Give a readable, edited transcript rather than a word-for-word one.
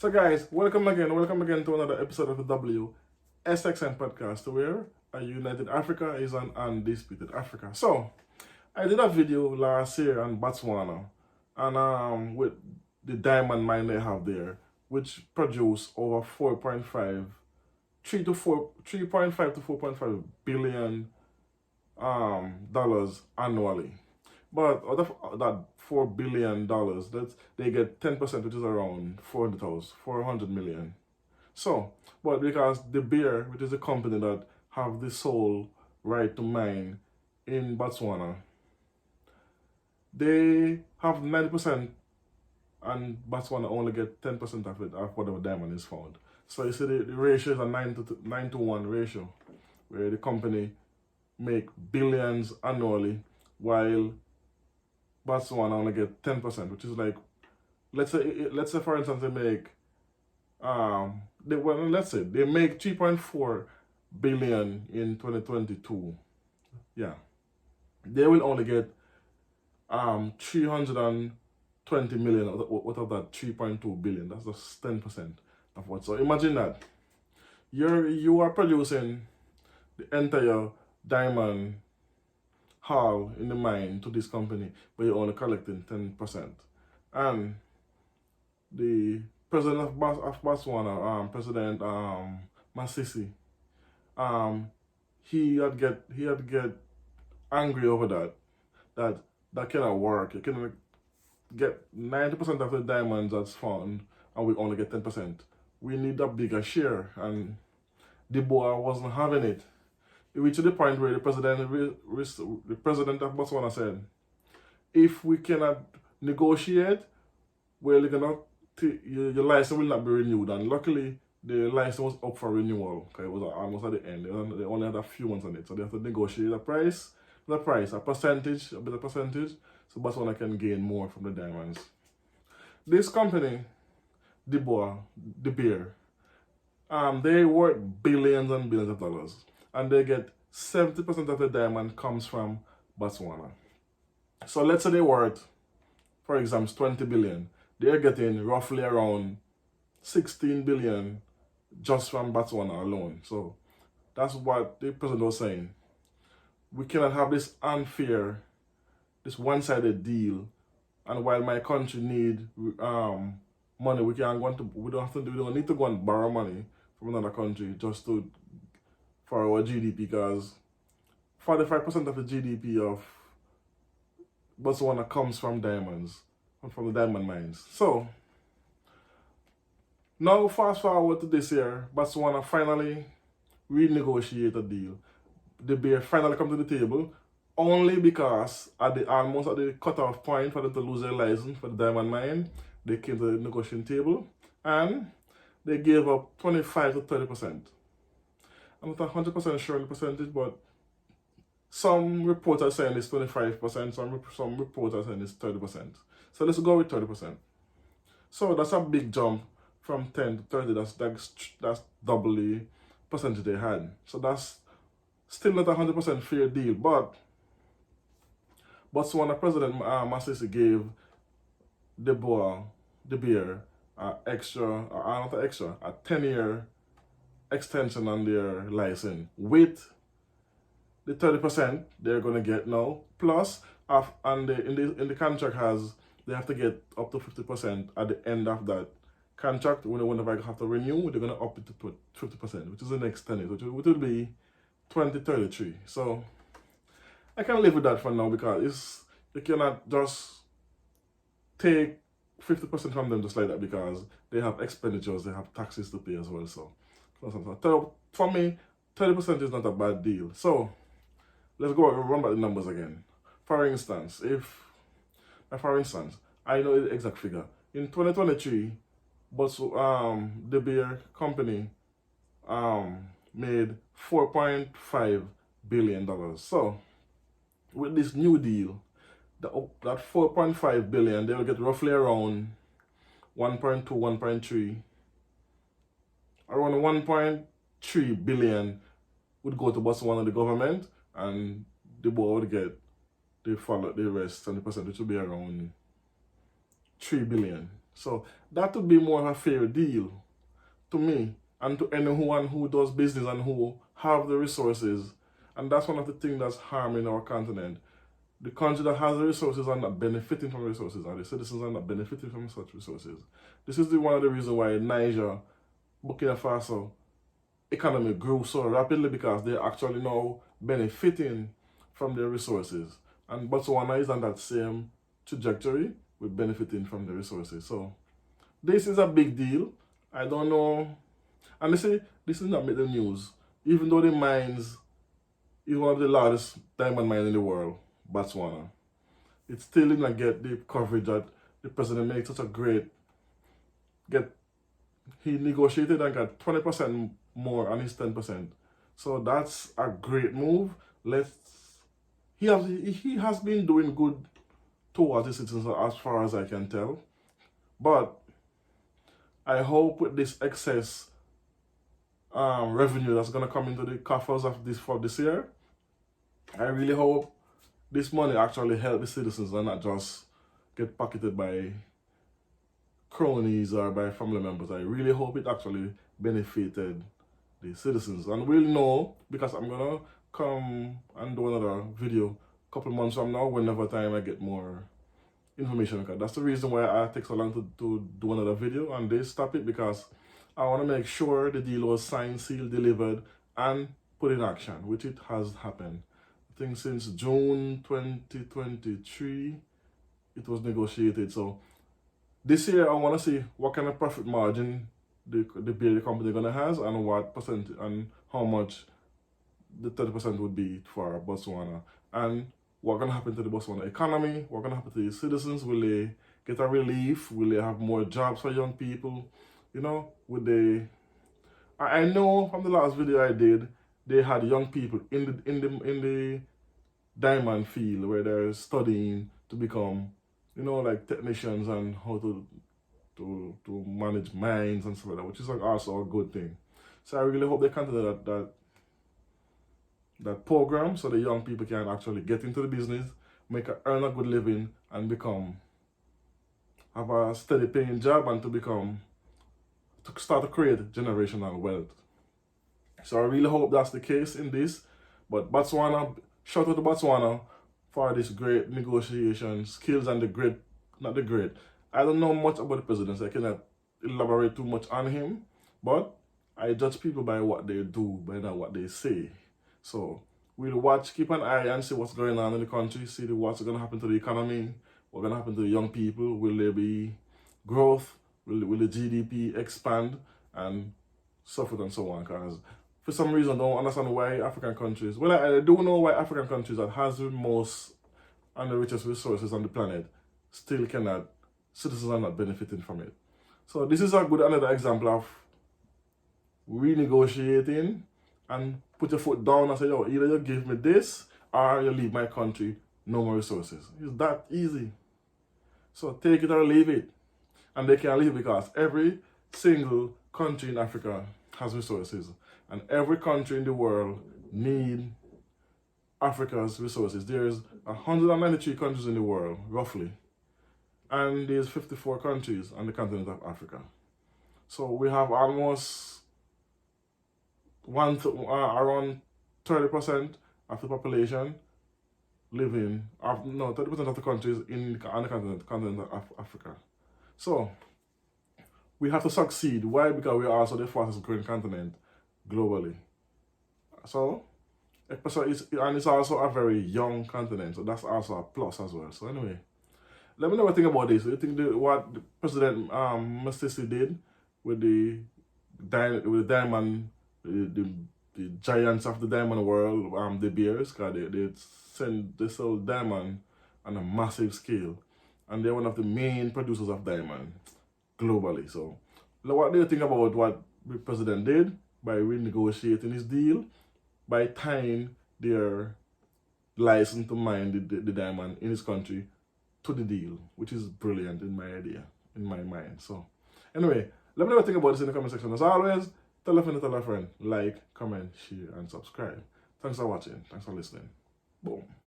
So guys, welcome again to another episode of the WSXN podcast where a united Africa is an undisputed Africa. So, I did a video last year on Botswana and with the diamond mine they have there, which produce over 3.5 to 4.5 billion dollars annually. But out of that $4 billion, they get 10%, which is around 400 million. So, but because De Beer, which is a company that have the sole right to mine in Botswana, they have 90% and Botswana only get 10% of it, of whatever diamond is found. So you see the ratio is a 9 to 1 ratio, where the company make billions annually while Botswana only get 10%, which is like, let's say for instance they make let's say they make 3.4 billion in 2022. Yeah, they will only get 320 million out of that 3.2 billion. That's just 10% of what. So imagine that you are producing the entire diamond haul in the mine to this company, but you're only collecting 10%. And the president of Botswana, President Masisi, he had get angry over that cannot work. You can get 90% of the diamonds that's found, and we only get 10%. We need a bigger share, and the boy wasn't having it. It reached to the point where the president of Botswana said, if we cannot negotiate, well, your license will not be renewed. And luckily, the license was up for renewal, because it was almost at the end. They only had a few months on it, so they have to negotiate a percentage, a bit of percentage, so Botswana can gain more from the diamonds. This company, De Beer, they worth billions and billions of dollars, and they get 70% of the diamond comes from Botswana. So let's say they worth, for example, 20 billion. They're getting roughly around 16 billion just from Botswana alone. So that's what the president was saying. We cannot have this unfair, this one-sided deal. And while my country need money, we don't need to go and borrow money from another country just for our GDP, because 45% of the GDP of Botswana comes from diamonds, from the diamond mines. So now fast forward to this year, Botswana finally renegotiate a deal. The Bear finally come to the table, only because almost at the cutoff point for them to lose their license for the diamond mine, they came to the negotiating table and they gave up 25 to 30%. I'm not 100% sure on the percentage, but some reports are saying it's 25%, some reports are saying it's 30%. So let's go with 30%. So that's a big jump from 10 to 30. That's double the percentage they had. So that's still not a 100% fair deal, but Botswana President Masisi gave De Beer a 10-year extension on their license with the 30% they're gonna get now. Plus, in the contract they have to get up to 50% at the end of that contract. Whenever I have to renew, they're gonna up it to 50%, which is the next 10 years, which will be 2033. So I can live with that for now, because you cannot just take 50% from them just like that, because they have expenditures, they have taxes to pay as well. So for me, 30% is not a bad deal. So let's go and run back the numbers again. For instance, I know the exact figure. In 2023, the beer company made $4.5 billion. So with this new deal, that $4.5 billion, they will get roughly around 1.2, 1.3, around 1.3 billion would go to Botswana, the government, and the board would get the rest, 70%, which would be around 3 billion. So that would be more of a fair deal to me and to anyone who does business and who have the resources. And that's one of the things that's harming our continent. The country that has the resources are not benefiting from resources, and the citizens are not benefiting from such resources. This is one of the reasons why Niger, Burkina Faso economy grew so rapidly, because they're actually now benefiting from their resources. And Botswana is on that same trajectory with benefiting from the resources. So this is a big deal. I don't know. And they say this is not make the news. Even though the mines is one of the largest diamond mines in the world, Botswana, it still did not get the coverage that the president made such a great he negotiated and got 20% more on his 10%. So that's a great move. He has been doing good towards the citizens as far as I can tell. But I hope with this excess revenue that's gonna come into the coffers of this year, I really hope this money actually help the citizens and not just get pocketed by cronies or by family members. I really hope it actually benefited the citizens. And we'll know, because I'm gonna come and do another video a couple months from now, whenever time I get more information. Because that's the reason why it takes so long to do another video on this topic, because I want to make sure the deal was signed, sealed, delivered, and put in action, which it has happened. I think since June 2023 it was negotiated. So this year I want to see what kind of profit margin the beer company gonna has, and what percent and how much the 30% would be for Botswana, and what gonna happen to the Botswana economy, what gonna happen to the citizens. Will they get a relief? Will they have more jobs for young people? You know, would they? I know from the last video I did, they had young people in the diamond field where they're studying to become, you know, like technicians and how to manage mines and stuff like that, which is like also a good thing. So I really hope they continue that program, so the young people can actually get into the business, earn a good living, and have a steady paying job, and to start to create generational wealth. So I really hope that's the case in this. But Botswana, shout out to Botswana for this great negotiation skills and I don't know much about the president, so I cannot elaborate too much on him, but I judge people by what they do, by not what they say. So we'll keep an eye and see what's going on in the country, see what's going to happen to the economy, what's going to happen to the young people. Will there be growth? Will the GDP expand? And so forth and so on. Because for some reason I don't understand why African countries, well, I do know why African countries that has the most and the richest resources on the planet still citizens are not benefiting from it. So this is another example of renegotiating and put your foot down and say, yo, either you give me this or you leave my country, no more resources. It's that easy. So take it or leave it. And they can leave, because every single country in Africa has resources. And every country in the world needs Africa's resources. There's 193 countries in the world, roughly. And there's 54 countries on the continent of Africa. So we have almost around 30% of the population living, 30% of the countries on the continent of Africa. So we have to succeed. Why? Because we are also the fastest growing continent globally. So it's also a very young continent, so that's also a plus as well. So anyway, let me know what you think about this. You think what the President Mr. did with the diamond, the giants of the diamond world, the bears, because they sell diamond on a massive scale, and they're one of the main producers of diamond globally. So what do you think about what the president did by renegotiating his deal, by tying their license to mine the diamond in his country to the deal, which is brilliant in my mind. So anyway, let me know what you think about this in the comment section. As always, tell a friend, like, comment, share, and subscribe. Thanks for watching. Thanks for listening. Boom.